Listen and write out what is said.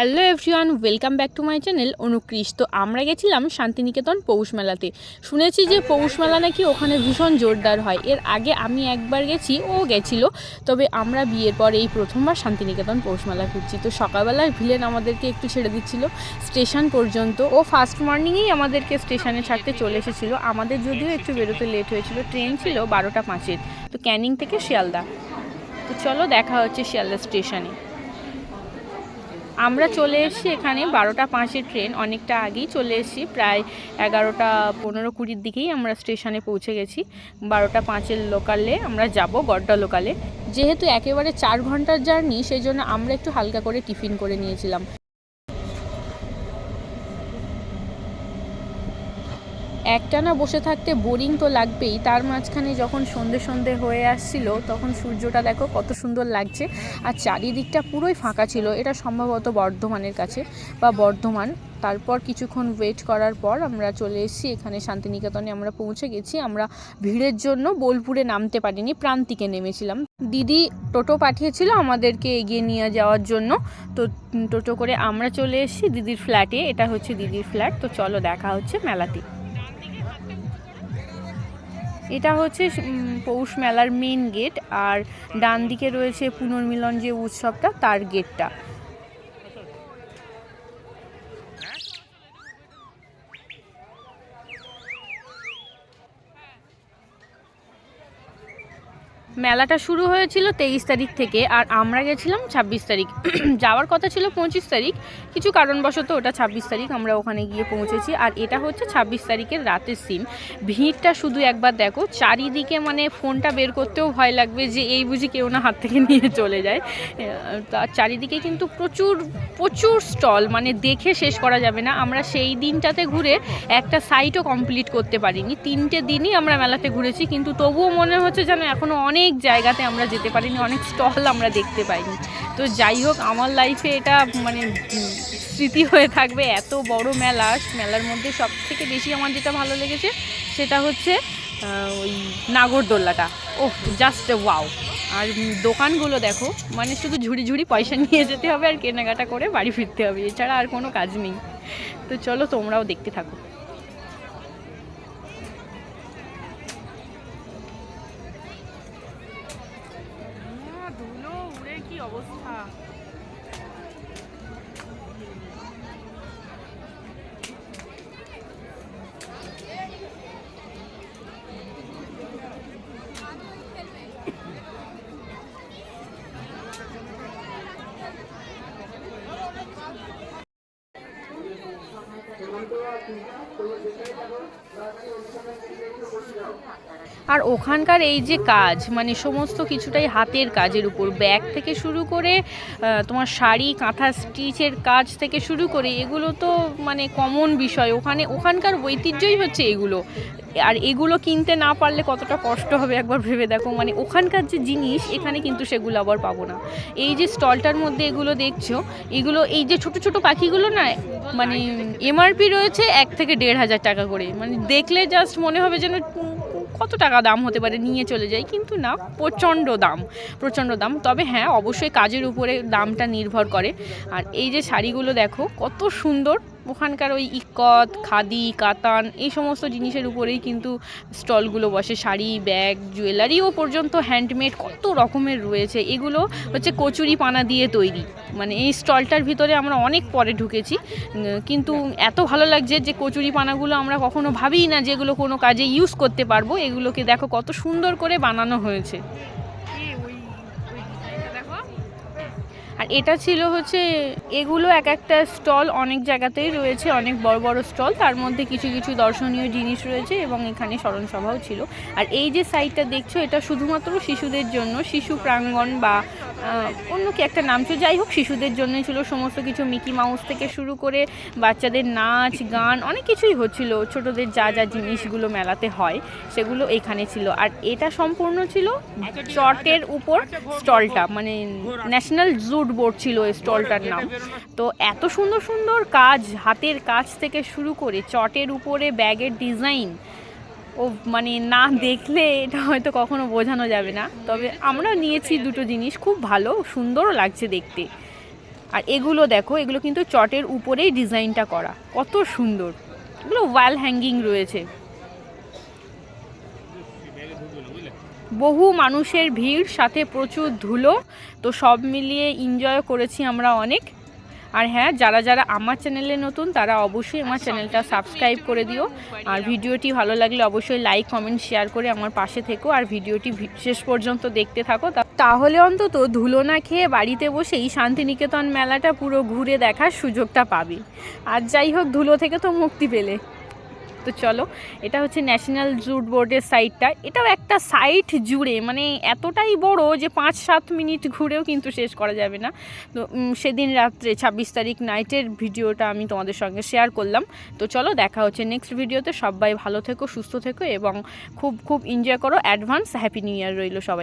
Hello everyone, welcome back to my channel Anukrish. তো আমরা গেছিলাম শান্তিনিকেতন পৌষ মেলাতে। শুনেছি যে পৌষ মেলা নাকি ওখানে ভীষণ জোরদার হয়। এর আগে আমি একবার গেছি, ও গেছিলো, তবে আমরা বিয়ের পর এই প্রথমবার শান্তিনিকেতন পৌষ মেলা ঘুরছি। তো সকালবেলার ভিলেন আমাদেরকে একটু ছেড়ে দিচ্ছিলো স্টেশন পর্যন্ত। ও ফার্স্ট মর্নিংয়েই আমাদেরকে স্টেশনে ছাড়তে চলে এসেছিলো। আমাদের যদিও একটু বেরোতে লেট হয়েছিল, ট্রেন ছিল 12টা 5-এর, তো ক্যানিং থেকে শিয়ালদা। তো চলো দেখা হচ্ছে শিয়ালদা স্টেশনে। আমরা চলে এসেছি এখানে 12টা 5-এর ট্রেন, অনেকটা আগেই চলে এসেছি, প্রায় 11টা 15-20 দিকেই আমরা স্টেশনে পৌঁছে গেছি। 12টা 5-এর লোকালে আমরা যাব, গড্ডা লোকালে। যেহেতু একেবারে 4 ঘন্টার জার্নি, সেই জন্য আমরা একটু হালকা করে টিফিন করে নিয়েছিলাম। একটানা বসে থাকতে বোরিং তো লাগবেই, তার মাঝখানে যখন সন্ধে সন্ধে হয়ে আসছিল তখন সূর্যটা দেখো কত সুন্দর লাগছে, আর চারিদিকটা পুরোই ফাঁকা ছিল। এটা সম্ভবত বর্ধমানের কাছে বা বর্ধমান। তারপর কিছুক্ষণ ওয়েট করার পর আমরা চলে এসেছি এখানে শান্তিনিকেতনে। আমরা পৌঁছে গেছি। আমরা ভিড়ের জন্য বোলপুরে নামতে পারিনি, প্রান্তিকে নেমেছিলাম। দিদি টোটো পাঠিয়েছিল আমাদেরকে এগিয়ে নিয়ে যাওয়ার জন্য, তো টোটো করে আমরা চলে এসেছি দিদির ফ্ল্যাটে। এটা হচ্ছে দিদির ফ্ল্যাট। তো চলো দেখা হচ্ছে মেলাতে। এটা হচ্ছে পৌষ মেলার মেন গেট, আর ডান দিকে রয়েছে পুনর্মিলন যে উৎসবটা, তার গেটটা। মেলাটা শুরু হয়েছিল 23 তারিখ থেকে, আর আমরা গেছিলাম 26 তারিখ। যাওয়ার কথা ছিল 25 তারিখ, কিছু কারণবশত ওটা 26 তারিখ আমরা ওখানে গিয়ে পৌঁছেছি। আর এটা হচ্ছে 26 তারিখের রাতের সিন। ভিড়টা শুধু একবার দেখো, চারিদিকে মানে ফোনটা বের করতেও ভয় লাগবে যে এই বুঝি কেউ না হাত থেকে নিয়ে চলে যায়। তার চারিদিকে কিন্তু প্রচুর প্রচুর স্টল, মানে দেখে শেষ করা যাবে না। আমরা সেই দিনটাতে ঘুরে একটা সাইটও কমপ্লিট করতে পারিনি। 3টে দিনই আমরা মেলাতে ঘুরেছি, কিন্তু তবুও মনে হচ্ছে যেন এখনও অনেক জায়গাতে আমরা যেতে পারিনি, অনেক স্টল আমরা দেখতে পাইনি। তো যাই হোক, আমার লাইফে এটা মানে স্মৃতি হয়ে থাকবে। এত বড় মেলা, মেলার মধ্যে সব থেকে বেশি আমার যেটা ভালো লেগেছে সেটা হচ্ছে ওই নাগরদোল্লাটা। ও জাস্ট ওয়াও। আর দোকানগুলো দেখো, মানে শুধু ঝুড়ি ঝুড়ি পয়সা নিয়ে যেতে হবে আর কেনাকাটা করে বাড়ি ফিরতে হবে, এছাড়া আর কোনো কাজ নেই। তো চলো তোমরাও দেখতে থাকো। ধুলো উড়ে কি অবস্থা! আর ওখানকার এই যে কাজ, মানে সমস্ত কিছুটাই হাতের কাজের উপর, ব্যাগ থেকে শুরু করে তোমার শাড়ি, কাঁথা স্টিচের কাজ থেকে শুরু করে, এগুলো তো মানে কমন বিষয়। ওখানকার ঐতিহ্যই হচ্ছে এগুলো। আর এগুলো কিনতে না পারলে কতটা কষ্ট হবে একবার ভেবে দেখো। মানে ওখানকার যে জিনিস এখানে কিন্তু সেগুলো আবার পাবো না। এই যে স্টলটার মধ্যে এগুলো দেখছো, এগুলো এই যে ছোট ছোট পাখিগুলো না, মানে এমআরপি রয়েছে 1 থেকে 1,500 টাকা করে। মানে দেখলে জাস্ট মনে হবে যেন কত টাকা দাম হতে পারে, নিয়ে চলে যাই, কিন্তু না, প্রচণ্ড দাম, প্রচণ্ড দাম। তবে হ্যাঁ, অবশ্যই কাজের উপরে দামটা নির্ভর করে। আর এই যে শাড়িগুলো দেখো কত সুন্দর। ওখানকার ওই ইক্কত, খাদি, কাতান, এই সমস্ত জিনিসের উপরেই কিন্তু স্টলগুলো বসে। শাড়ি, ব্যাগ, জুয়েলারিও পর্যন্ত হ্যান্ডমেড কত রকমের রয়েছে। এগুলো হচ্ছে কচুরি পানা দিয়ে তৈরি। মানে এই স্টলটার ভিতরে আমরা অনেক পরে ঢুকেছি, কিন্তু এত ভালো লাগছে যে কচুরি পানাগুলো আমরা কখনো ভাবিই না যেগুলো কোনো কাজে ইউজ করতে পারবো। এগুলোকে দেখো কত সুন্দর করে বানানো হয়েছে। আর এটা ছিল হচ্ছে, এগুলো এক একটা স্টল অনেক জায়গাতেই রয়েছে, অনেক বড় বড় স্টল, তার মধ্যে কিছু কিছু দর্শনীয় জিনিস রয়েছে, এবং এখানে স্মরণসভাও ছিল। আর এই যে সাইটটা দেখছো, এটা শুধুমাত্র শিশুদের জন্য, শিশু প্রাঙ্গণ বা অন্য কি একটা নাম ছিল, যাই হোক শিশুদের জন্যই ছিল সমস্ত কিছু। মিকি মাউস থেকে শুরু করে বাচ্চাদের নাচ গান অনেক কিছুই হচ্ছিল। ছোটদের যা যা জিনিসগুলো মেলাতে হয় সেগুলো এখানে ছিল। আর এটা সম্পূর্ণ ছিল চটের উপর স্টলটা, মানে ন্যাশনাল জুট বোর্ড ছিল এই স্টলটার নাম। তো এত সুন্দর সুন্দর কাজ, হাতের কাজ থেকে শুরু করে চটের উপরে ব্যাগের ডিজাইন, ও মানে না দেখলে এটা হয়তো কখনো বোঝানো যাবে না। তবে আমরা নিয়েছি দুটো জিনিস, খুব ভালো সুন্দরও লাগছে দেখতে। আর এগুলো দেখো, এগুলো কিন্তু চটের উপরেই ডিজাইনটা করা, কত সুন্দর। এগুলো ওয়াল হ্যাঙ্গিং রয়েছে। বহু মানুষের ভিড়, সাথে প্রচুর ধুলো, তো সব মিলিয়ে এনজয় করেছি আমরা অনেক। আর হ্যাঁ, যারা যারা আমার চ্যানেলে নতুন তারা অবশ্যই আমার চ্যানেলটা সাবস্ক্রাইব করে দিও। আর ভিডিওটি ভালো লাগলে অবশ্যই লাইক কমেন্ট শেয়ার করে আমার পাশে থেকো, আর ভিডিওটি শেষ পর্যন্ত দেখতে থাকো, তাহলে অন্তত ধুলো না খেয়ে বাড়িতে বসেই শান্তিনিকেতন মেলাটা পুরো ঘুরে দেখার সুযোগটা পাবে। আর যাই হোক, ধুলো থেকে তো মুক্তি পেলে। তো চলো, এটা হচ্ছে ন্যাশনাল জুট বোর্ডের সাইডটা। এটাও একটা সাইট জুড়ে, মানে এতটাই বড় যে 5-7 মিনিট ঘুরেও কিন্তু শেষ করা যাবে না। তো সেদিন রাত্রে 26 তারিখ নাইটের ভিডিওটা আমি তোমাদের সঙ্গে শেয়ার করলাম। তো চলো, দেখা হচ্ছে নেক্সট ভিডিওতে। সবাই ভালো থেকো, সুস্থ থেকো এবং খুব খুব এনজয় করো। অ্যাডভান্স হ্যাপি নিউ ইয়ার রইল সবাই।